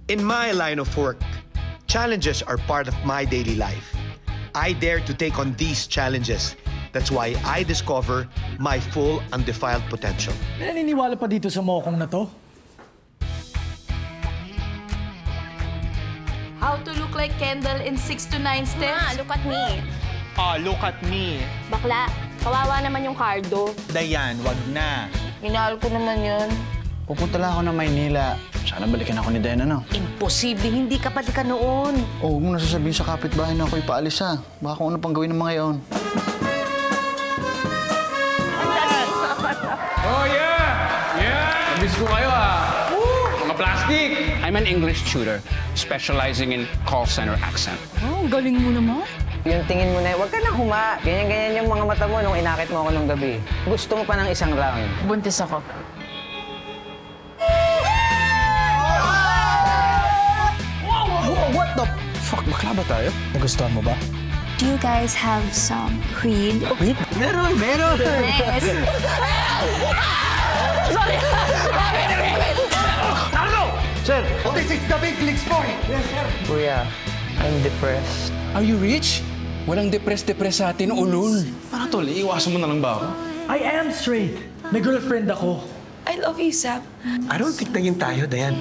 In my line of work, challenges are part of my daily life. I dare to take on these challenges. That's why I discover my full undefiled potential. Naniniwala pa dito sa mokong na to? How to look like Kendall in 6 to 9 steps? Look at me. Look at me. Bakla, kawawa naman yung Cardo. Dayan, wag na. Minahal ko naman yun. Pupunta lang ako ng Maynila. Sana balikan ako ni Diana, no? Imposible, hindi ka balikan noon. Oo, huwag mo nasasabihin sa kapitbahay na ako'y paalis, ha? Baka kung ano pang gawin ng mga iyon. Oh, yeah! Yeah! Nabis ko kayo, ah! Mga plastic! I'm an English tutor, specializing in call center accent. Oh, galing mo naman. Yung tingin mo na, huwag ka nang huma. Ganyan-ganyan yung mga mata mo nung inakit mo ako nung gabi. Gusto mo pa ng isang round. Buntis ako. What the fuck? Bakla ba tayo? Nagustuhan mo ba? Do you guys have some creed? Wait, meron! Nice. Sorry! Sir! Oh, this is the big leagues, boy! Kuya, I'm depressed. Are you rich? Walang depress-depress sa atin, ulol. Para tol, iiwasan mo na lang ba ako? I am straight. May girlfriend ako. I love you, Sap. I don't think naging tayo, Dayan.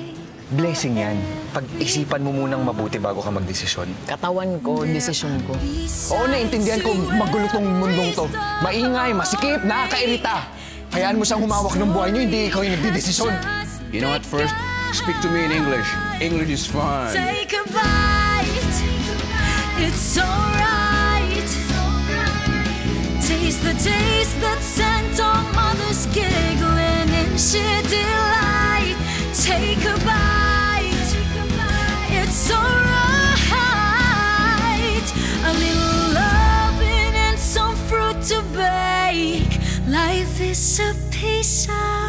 Blessing yan. Pag-isipan mo munang mabuti bago ka magdesisyon. Katawan ko, desisyon ko. Oo, naintindihan ko magulo tong mundong to. Maingay, masikip, nakakairita. Hayaan mo siyang humawak ng buhay niyo, hindi ikaw yung nagdidesisyon. You know what, first, speak to me in English. English is fun. Take a bite. It's alright. Taste the taste that sent our mothers giggling in sheer delight. Take a bite. It's alright. A little loving and some fruit to bake. Life is a piece of